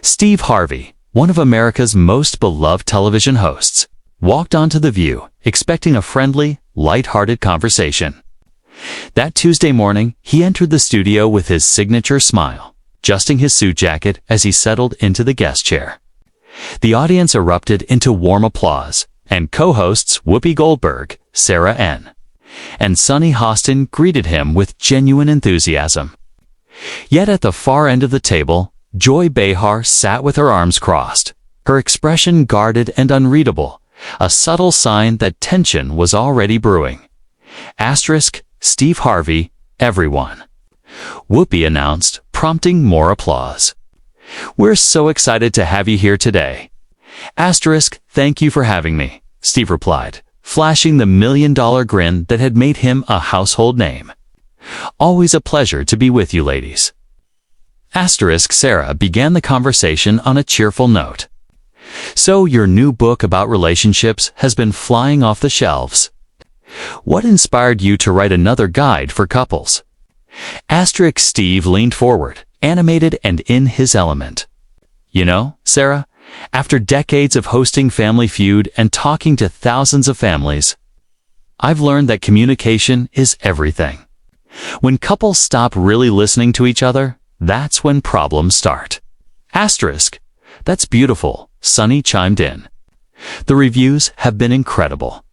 Steve Harvey, one of America's most beloved television hosts, walked onto The View expecting a friendly, lighthearted conversation. That Tuesday morning, he entered the studio with his signature smile, adjusting his suit jacket as he settled into the guest chair. The audience erupted into warm applause, and co-hosts Whoopi Goldberg, Sarah N. and Sunny Hostin greeted him with genuine enthusiasm. Yet at the far end of the table, Joy Behar sat with her arms crossed, her expression guarded and unreadable, a subtle sign that tension was already brewing. Asterisk, Steve Harvey, everyone. Whoopi announced, prompting more applause. We're so excited to have you here today. Asterisk, thank you for having me, Steve replied, flashing the million-dollar grin that had made him a household name. Always a pleasure to be with you, ladies. Asterisk, Sarah began the conversation on a cheerful note. So your new book about relationships has been flying off the shelves. What inspired you to write another guide for couples? Asterisk, Steve leaned forward, animated and in his element. You know, Sarah, after decades of hosting Family Feud and talking to thousands of families, I've learned that communication is everything. When couples stop really listening to each other, that's when problems start. Asterisk, that's beautiful, Sunny chimed in. The reviews have been incredible.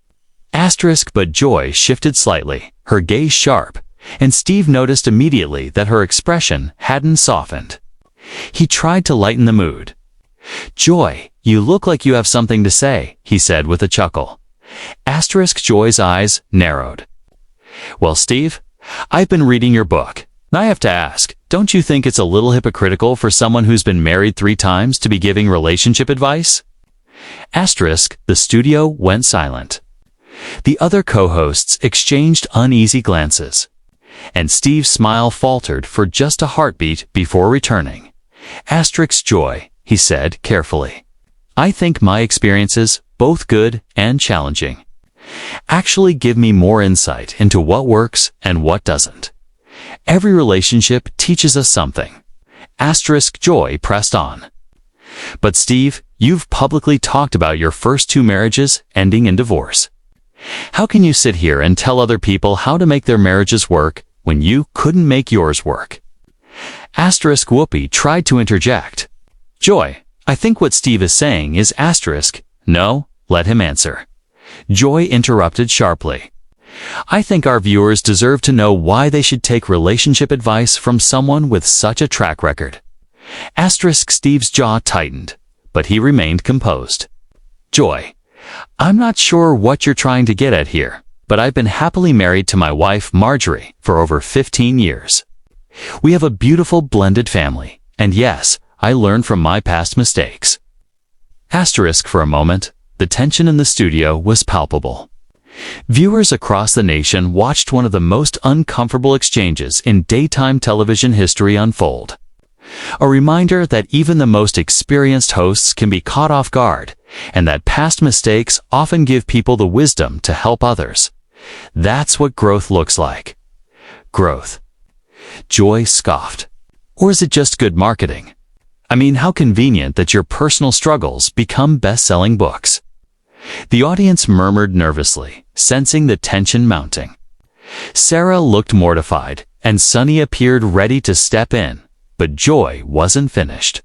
Asterisk, but Joy shifted slightly, her gaze sharp, and Steve noticed immediately that her expression hadn't softened. He tried to lighten the mood. Joy, you look like you have something to say, he said with a chuckle. Asterisk, Joy's eyes narrowed. Well, Steve, I've been reading your book. I have to ask, don't you think it's a little hypocritical for someone who's been married 3 times to be giving relationship advice? Asterisk, the studio went silent. The other co-hosts exchanged uneasy glances, and Steve's smile faltered for just a heartbeat before returning. Asterisk, Joy, he said carefully. I think my experiences, both good and challenging, actually give me more insight into what works and what doesn't. Every relationship teaches us something. Asterisk, Joy pressed on. But Steve, you've publicly talked about your first 2 marriages ending in divorce. How can you sit here and tell other people how to make their marriages work when you couldn't make yours work? Asterisk, Whoopi tried to interject. Joy, I think what Steve is saying is asterisk. No, let him answer. Joy interrupted sharply. I think our viewers deserve to know why they should take relationship advice from someone with such a track record. Asterisk, Steve's jaw tightened, but he remained composed. Joy, I'm not sure what you're trying to get at here, but I've been happily married to my wife, Marjorie, for over 15 years. We have a beautiful blended family, and yes, I learned from my past mistakes. Asterisk, for a moment, the tension in the studio was palpable. Viewers across the nation watched one of the most uncomfortable exchanges in daytime television history unfold. A reminder that even the most experienced hosts can be caught off guard, and that past mistakes often give people the wisdom to help others. That's what growth looks like. Growth. Joy scoffed. Or is it just good marketing? I mean, how convenient that your personal struggles become best-selling books. The audience murmured nervously, sensing the tension mounting. Sarah looked mortified, and Sunny appeared ready to step in, but Joy wasn't finished.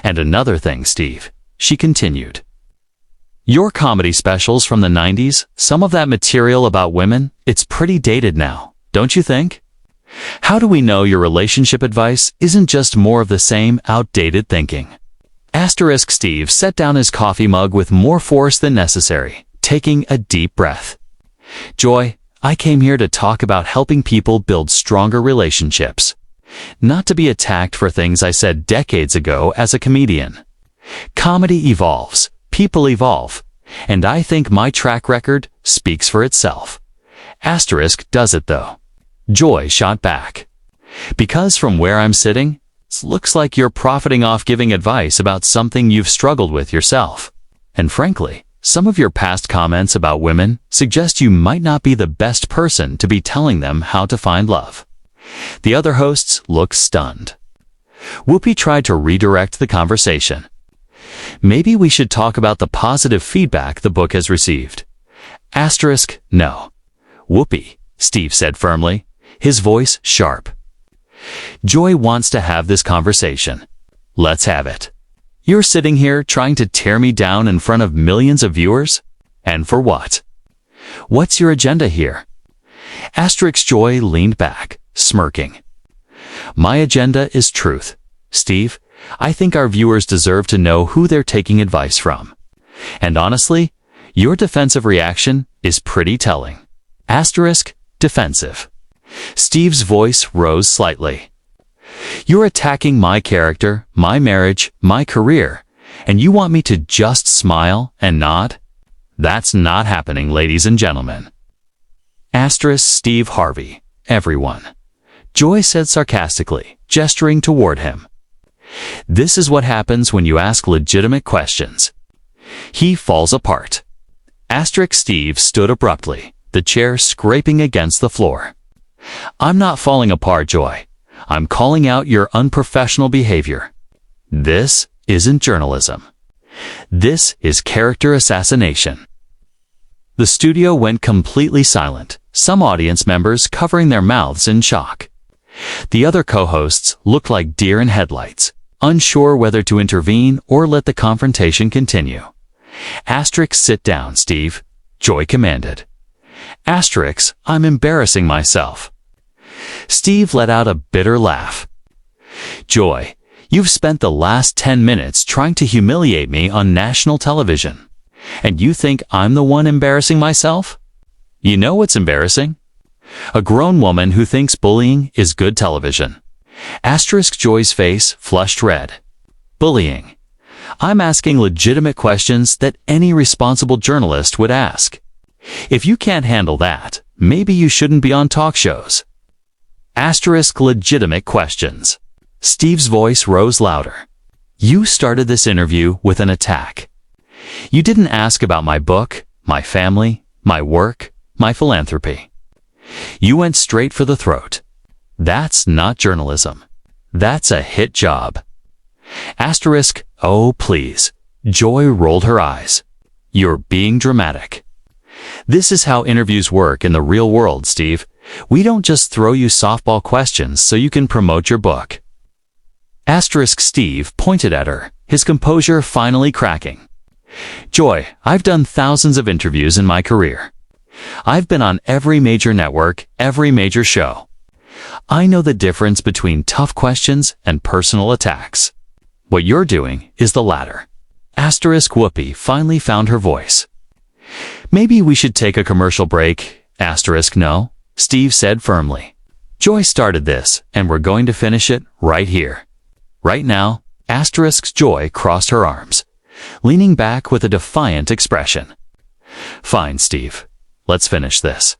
And another thing, Steve, she continued. Your comedy specials from the 90s, some of that material about women, it's pretty dated now, don't you think? How do we know your relationship advice isn't just more of the same outdated thinking? Asterisk, Steve set down his coffee mug with more force than necessary, taking a deep breath. Joy, I came here to talk about helping people build stronger relationships, not to be attacked for things I said decades ago as a comedian. Comedy evolves, people evolve, and I think my track record speaks for itself. Asterisk, does it though? Joy shot back. Because from where I'm sitting, it looks like you're profiting off giving advice about something you've struggled with yourself. And frankly, some of your past comments about women suggest you might not be the best person to be telling them how to find love. The other hosts looked stunned. Whoopi tried to redirect the conversation. Maybe we should talk about the positive feedback the book has received. Asterisk, no. Whoopi, Steve said firmly, his voice sharp. Joy wants to have this conversation. Let's have it. You're sitting here trying to tear me down in front of millions of viewers? And for what? What's your agenda here? Asterisk Joy leaned back, smirking. My agenda is truth. Steve, I think our viewers deserve to know who they're taking advice from. And honestly, your defensive reaction is pretty telling. Asterisk, defensive. Steve's voice rose slightly. You're attacking my character, my marriage, my career, and you want me to just smile and nod? That's not happening, ladies and gentlemen. Asterisk Steve Harvey, everyone. Joy said sarcastically, gesturing toward him. This is what happens when you ask legitimate questions. He falls apart. Asterisk Steve stood abruptly, the chair scraping against the floor. I'm not falling apart, Joy. I'm calling out your unprofessional behavior. This isn't journalism. This is character assassination. The studio went completely silent, some audience members covering their mouths in shock. The other co-hosts looked like deer in headlights, unsure whether to intervene or let the confrontation continue. Asterisk, sit down, Steve, Joy commanded. Asterisk, I'm embarrassing myself. Steve let out a bitter laugh. Joy, you've spent the last 10 minutes trying to humiliate me on national television. And you think I'm the one embarrassing myself? You know what's embarrassing? A grown woman who thinks bullying is good television. Asterisk Joy's face flushed red. Bullying. I'm asking legitimate questions that any responsible journalist would ask. If you can't handle that, maybe you shouldn't be on talk shows. Asterisk legitimate questions. Steve's voice rose louder. You started this interview with an attack. You didn't ask about my book, my family, my work, my philanthropy. You went straight for the throat. That's not journalism. That's a hit job. Asterisk, oh please. Joy rolled her eyes. You're being dramatic. This is how interviews work in the real world, Steve. We don't just throw you softball questions so you can promote your book. Asterisk Steve pointed at her, his composure finally cracking. Joy, I've done thousands of interviews in my career. I've been on every major network, every major show. I know the difference between tough questions and personal attacks. What you're doing is the latter. Asterisk Whoopi finally found her voice. Maybe we should take a commercial break. Asterisk no, Steve said firmly. Joy started this, and we're going to finish it right here. Right now. Asterisk Joy crossed her arms, leaning back with a defiant expression. Fine, Steve. Let's finish this.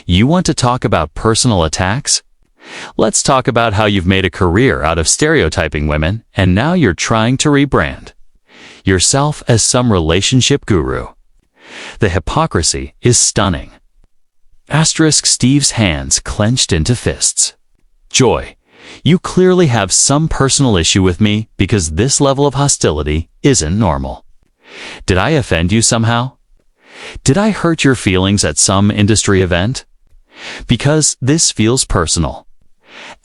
You want to talk about personal attacks? Let's talk about how you've made a career out of stereotyping women, and now you're trying to rebrand yourself as some relationship guru. The hypocrisy is stunning. Asterisk Steve's hands clenched into fists. Joy, you clearly have some personal issue with me because this level of hostility isn't normal. Did I offend you somehow? Did I hurt your feelings at some industry event? Because this feels personal.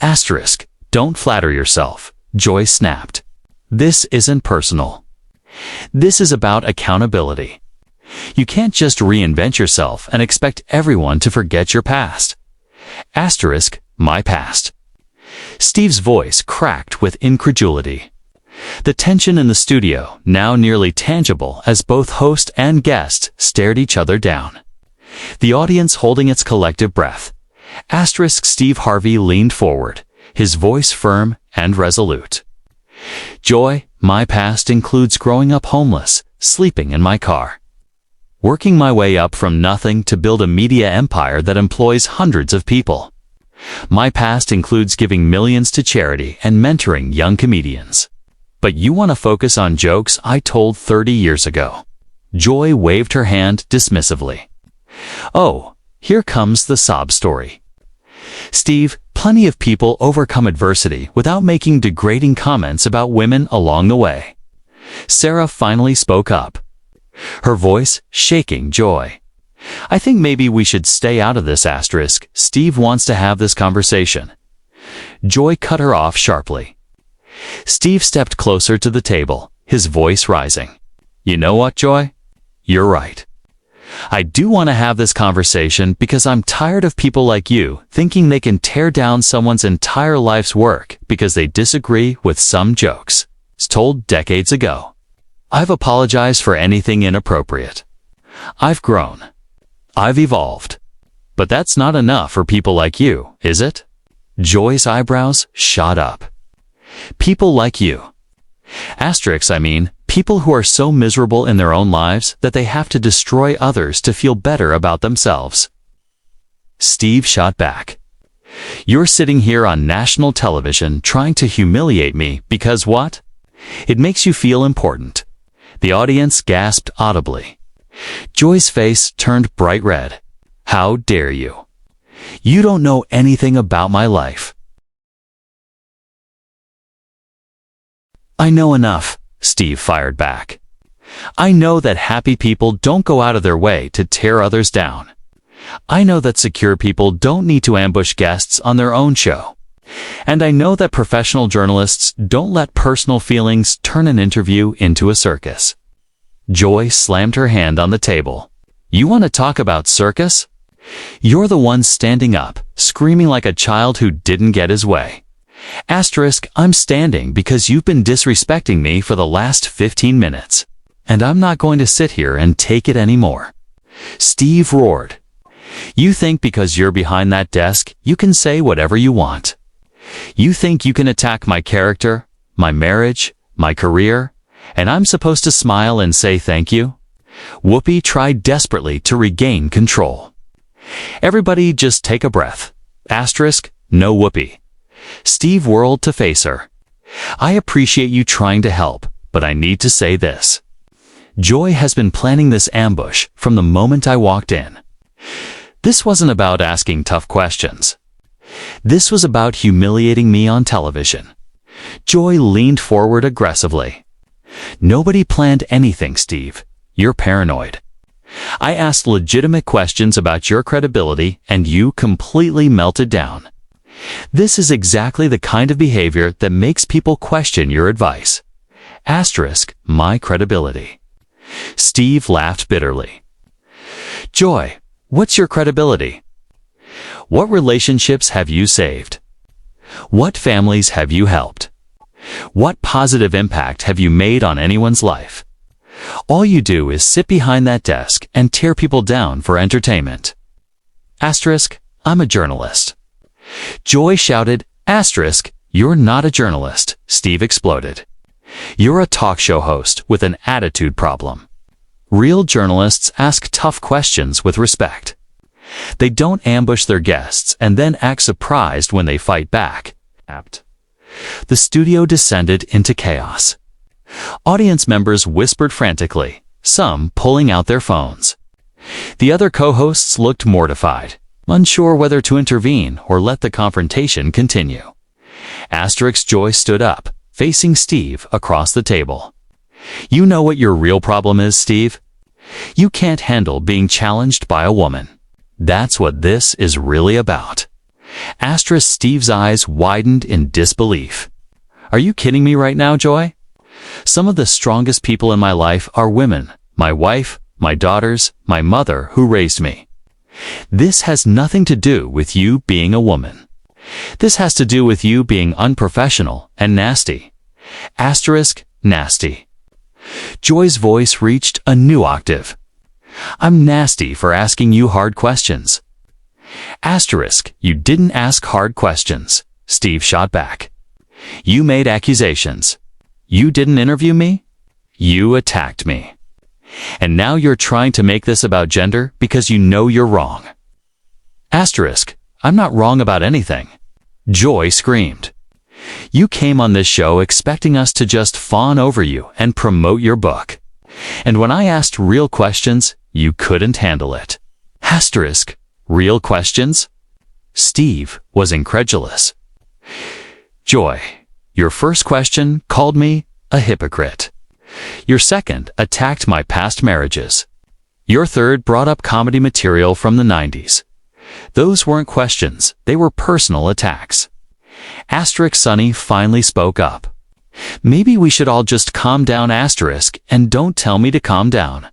Asterisk, don't flatter yourself, Joy snapped. This isn't personal. This is about accountability. You can't just reinvent yourself and expect everyone to forget your past. Asterisk, my past. Steve's voice cracked with incredulity. The tension in the studio, now nearly tangible as both host and guest stared each other down. The audience holding its collective breath. Asterisk Steve Harvey leaned forward, his voice firm and resolute. Joy, my past includes growing up homeless, sleeping in my car. Working my way up from nothing to build a media empire that employs hundreds of people. My past includes giving millions to charity and mentoring young comedians. But you want to focus on jokes I told 30 years ago. Joy waved her hand dismissively. Oh, here comes the sob story. Steve, plenty of people overcome adversity without making degrading comments about women along the way. Sarah finally spoke up, her voice shaking joy. I think maybe we should stay out of this asterisk. Steve wants to have this conversation. Joy cut her off sharply. Steve stepped closer to the table, his voice rising. You know what, Joy? You're right. I do want to have this conversation because I'm tired of people like you thinking they can tear down someone's entire life's work because they disagree with some jokes told decades ago. I've apologized for anything inappropriate. I've grown. I've evolved. But that's not enough for people like you, is it? Joy's eyebrows shot up. People like you. Asterisks, I mean, people who are so miserable in their own lives that they have to destroy others to feel better about themselves. Steve shot back. You're sitting here on national television trying to humiliate me because what? It makes you feel important. The audience gasped audibly. Joy's face turned bright red. How dare you? You don't know anything about my life. I know enough, Steve fired back. I know that happy people don't go out of their way to tear others down. I know that secure people don't need to ambush guests on their own show. And I know that professional journalists don't let personal feelings turn an interview into a circus. Joy slammed her hand on the table. You want to talk about circus? You're the one standing up, screaming like a child who didn't get his way. Asterisk, I'm standing because you've been disrespecting me for the last 15 minutes. And I'm not going to sit here and take it anymore. Steve roared. You think because you're behind that desk, you can say whatever you want. You think you can attack my character, my marriage, my career, and I'm supposed to smile and say thank you? Whoopi tried desperately to regain control. Everybody just take a breath. Asterisk, no Whoopi. Steve whirled to face her. I appreciate you trying to help, but I need to say this. Joy has been planning this ambush from the moment I walked in. This wasn't about asking tough questions. This was about humiliating me on television. Joy leaned forward aggressively. Nobody planned anything, Steve. You're paranoid. I asked legitimate questions about your credibility, and you completely melted down. This is exactly the kind of behavior that makes people question your advice. Asterisk, my credibility. Steve laughed bitterly. Joy, what's your credibility? What relationships have you saved? What families have you helped? What positive impact have you made on anyone's life? All you do is sit behind that desk and tear people down for entertainment. Asterisk, I'm a journalist. Joy shouted, asterisk, you're not a journalist, Steve exploded. You're a talk show host with an attitude problem. Real journalists ask tough questions with respect. They don't ambush their guests and then act surprised when they fight back. The studio descended into chaos. Audience members whispered frantically, some pulling out their phones. The other co-hosts looked mortified, unsure whether to intervene or let the confrontation continue. Asterisk Joy stood up, facing Steve across the table. You know what your real problem is, Steve? You can't handle being challenged by a woman. That's what this is really about. Asterisk Steve's eyes widened in disbelief. Are you kidding me right now, Joy? Some of the strongest people in my life are women, my wife, my daughters, my mother who raised me. This has nothing to do with you being a woman. This has to do with you being unprofessional and nasty. Asterisk, nasty. Joy's voice reached a new octave. I'm nasty for asking you hard questions. Asterisk, you didn't ask hard questions, Steve shot back. You made accusations. You didn't interview me. You attacked me. And now you're trying to make this about gender because you know you're wrong. Asterisk, I'm not wrong about anything. Joy screamed. You came on this show expecting us to just fawn over you and promote your book. And when I asked real questions, you couldn't handle it. Asterisk, real questions? Steve was incredulous. Joy, your first question called me a hypocrite. Your second attacked my past marriages. Your third brought up comedy material from the 90s. Those weren't questions, they were personal attacks. Sonny finally spoke up. Maybe we should all just calm down, and don't tell me to calm down.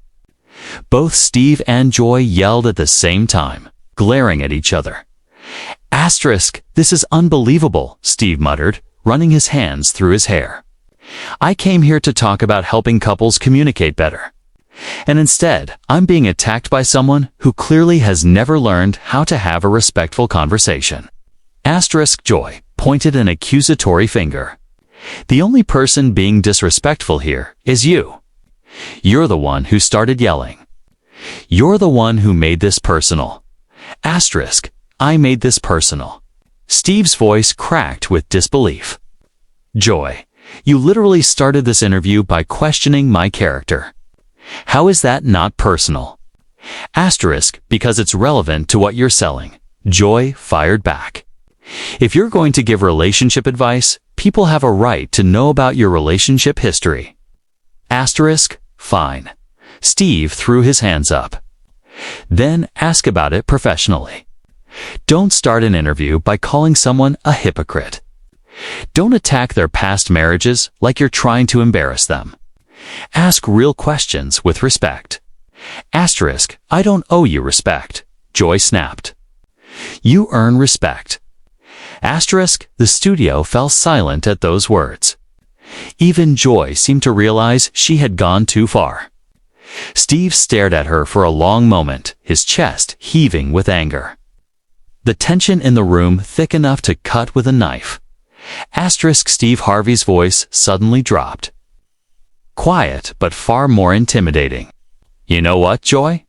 Both Steve and Joy yelled at the same time, glaring at each other. This is unbelievable, Steve muttered, running his hands through his hair. I came here to talk about helping couples communicate better. And instead, I'm being attacked by someone who clearly has never learned how to have a respectful conversation. Joy pointed an accusatory finger. The only person being disrespectful here is you. You're the one who started yelling. You're the one who made this personal. I made this personal. Steve's voice cracked with disbelief. Joy, you literally started this interview by questioning my character. How is that not personal? Because it's relevant to what you're selling. Joy fired back. If you're going to give relationship advice, people have a right to know about your relationship history. Fine. Steve threw his hands up. Then ask about it professionally. Don't start an interview by calling someone a hypocrite. Don't attack their past marriages like you're trying to embarrass them. Ask real questions with respect. I don't owe you respect, Joy snapped. You earn respect. The studio fell silent at those words. Even Joy seemed to realize she had gone too far. Steve stared at her for a long moment, his chest heaving with anger. The tension in the room thick enough to cut with a knife. Steve Harvey's voice suddenly dropped. Quiet, but far more intimidating. You know what, Joy?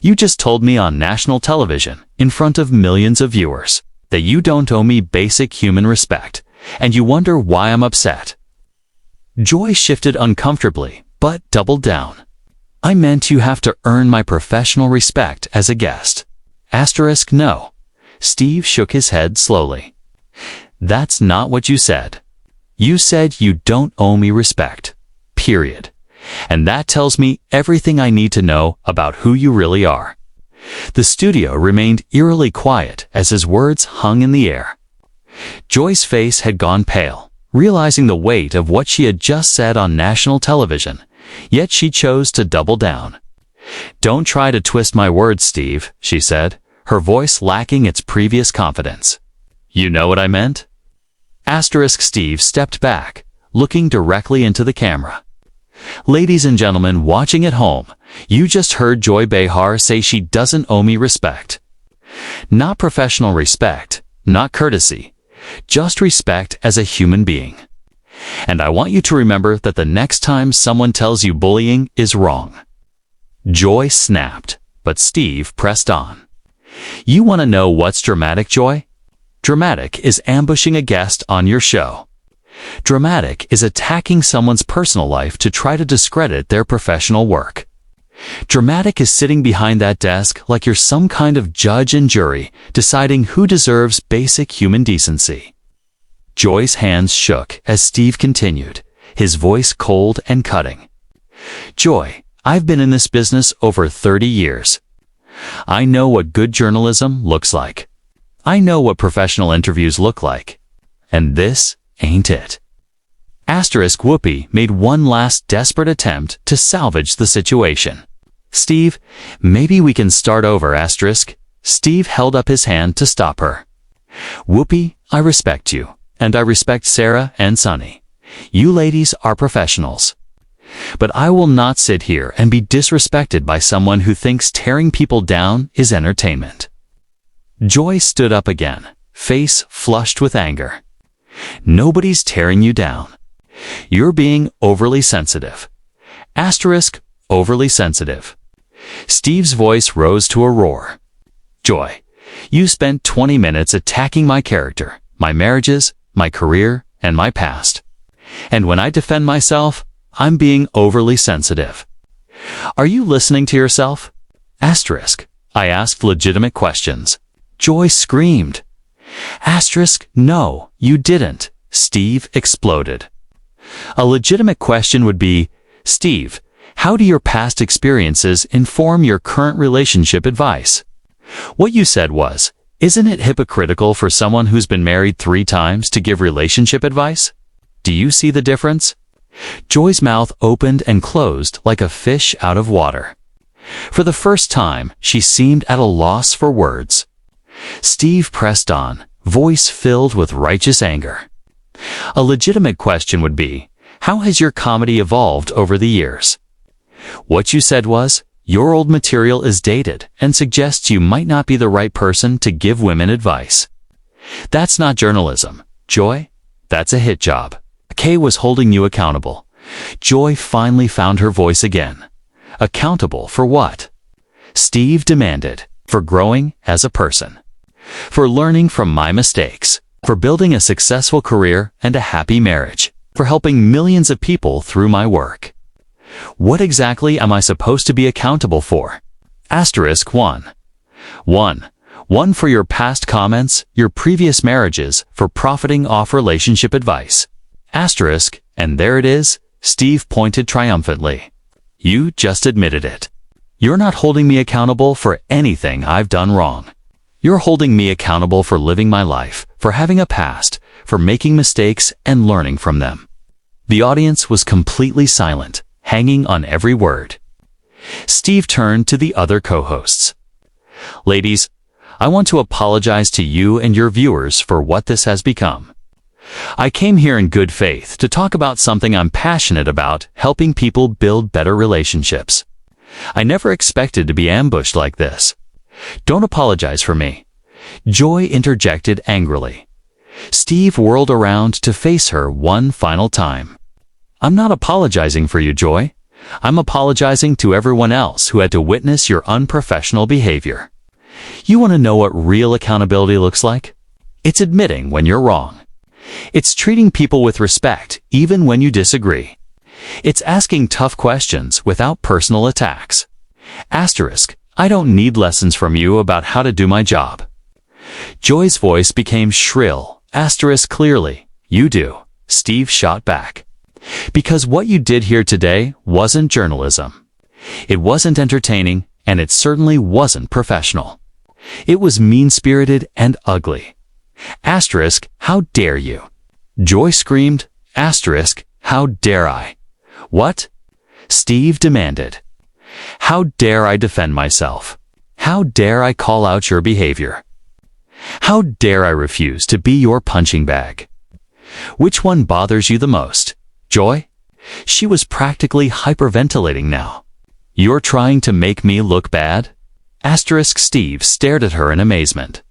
You just told me on national television, in front of millions of viewers, that you don't owe me basic human respect, and you wonder why I'm upset. Joy shifted uncomfortably, but doubled down. I meant you have to earn my professional respect as a guest. No. Steve shook his head slowly. That's not what you said. You said you don't owe me respect. Period. And that tells me everything I need to know about who you really are. The studio remained eerily quiet as his words hung in the air. Joy's face had gone pale, realizing the weight of what she had just said on national television, yet she chose to double down. Don't try to twist my words, Steve, she said, her voice lacking its previous confidence. You know what I meant? Steve stepped back, looking directly into the camera. Ladies and gentlemen watching at home, you just heard Joy Behar say she doesn't owe me respect. Not professional respect, not courtesy, just respect as a human being. And I want you to remember that the next time someone tells you bullying is wrong. Joy snapped, but Steve pressed on. You want to know what's dramatic, Joy? Dramatic is ambushing a guest on your show. Dramatic is attacking someone's personal life to try to discredit their professional work. Dramatic is sitting behind that desk like you're some kind of judge and jury deciding who deserves basic human decency. Joy's hands shook as Steve continued, his voice cold and cutting. Joy, I've been in this business over 30 years. I know what good journalism looks like. I know what professional interviews look like. And this ain't it. Whoopi made one last desperate attempt to salvage the situation. Steve, maybe we can start over, Steve held up his hand to stop her. Whoopi, I respect you, and I respect Sarah and Sonny. You ladies are professionals. But I will not sit here and be disrespected by someone who thinks tearing people down is entertainment. Joy stood up again, face flushed with anger. Nobody's tearing you down. You're being overly sensitive. Overly sensitive. Steve's voice rose to a roar. Joy, you spent 20 minutes attacking my character, my marriages, my career, and my past. And when I defend myself, I'm being overly sensitive. Are you listening to yourself? I asked legitimate questions. Joy screamed. No, you didn't, Steve exploded. A legitimate question would be, Steve, how do your past experiences inform your current relationship advice? What you said was, isn't it hypocritical for someone who's been married 3 times to give relationship advice? Do you see the difference? Joy's mouth opened and closed like a fish out of water. For the first time, she seemed at a loss for words. Steve pressed on, voice filled with righteous anger. A legitimate question would be, how has your comedy evolved over the years? What you said was, your old material is dated and suggests you might not be the right person to give women advice. That's not journalism, Joy. That's a hit job. Kay was holding you accountable. Joy finally found her voice again. Accountable for what? Steve demanded. For growing as a person. For learning from my mistakes. For building a successful career and a happy marriage. For helping millions of people through my work. What exactly am I supposed to be accountable for? Asterisk 1. 1 for your past comments, your previous marriages, for profiting off relationship advice. Asterisk, and there it is, Steve pointed triumphantly. You just admitted it. You're not holding me accountable for anything I've done wrong. You're holding me accountable for living my life, for having a past, for making mistakes and learning from them. The audience was completely silent, hanging on every word. Steve turned to the other co-hosts. Ladies, I want to apologize to you and your viewers for what this has become. I came here in good faith to talk about something I'm passionate about, helping people build better relationships. I never expected to be ambushed like this. Don't apologize for me. Joy interjected angrily. Steve whirled around to face her one final time. I'm not apologizing for you, Joy. I'm apologizing to everyone else who had to witness your unprofessional behavior. You want to know what real accountability looks like? It's admitting when you're wrong. It's treating people with respect, even when you disagree. It's asking tough questions without personal attacks. Asterisk, I don't need lessons from you about how to do my job. Joy's voice became shrill. Asterisk clearly. You do. Steve shot back. Because what you did here today wasn't journalism. It wasn't entertaining, and it certainly wasn't professional. It was mean-spirited and ugly. Asterisk, how dare you? Joy screamed. Asterisk, how dare I? What? Steve demanded. How dare I defend myself? How dare I call out your behavior? How dare I refuse to be your punching bag? Which one bothers you the most? Joy? She was practically hyperventilating now. You're trying to make me look bad? Asterisk Steve stared at her in amazement.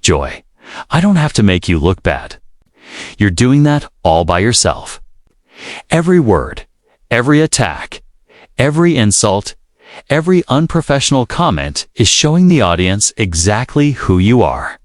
Joy, I don't have to make you look bad. You're doing that all by yourself. Every word, every attack, every insult, every unprofessional comment is showing the audience exactly who you are.